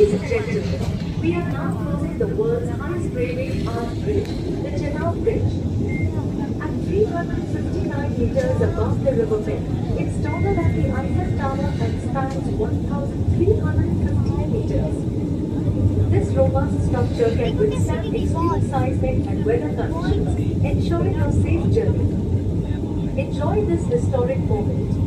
Ladies and gentlemen, we are now crossing the world's highest railway arch bridge, the Chenab Bridge. At 359 meters above the riverbed, it's taller than the Eiffel Tower and spans 1,315 meters. This robust structure can withstand extreme seismic and weather conditions, ensuring a safe journey. Enjoy this historic moment.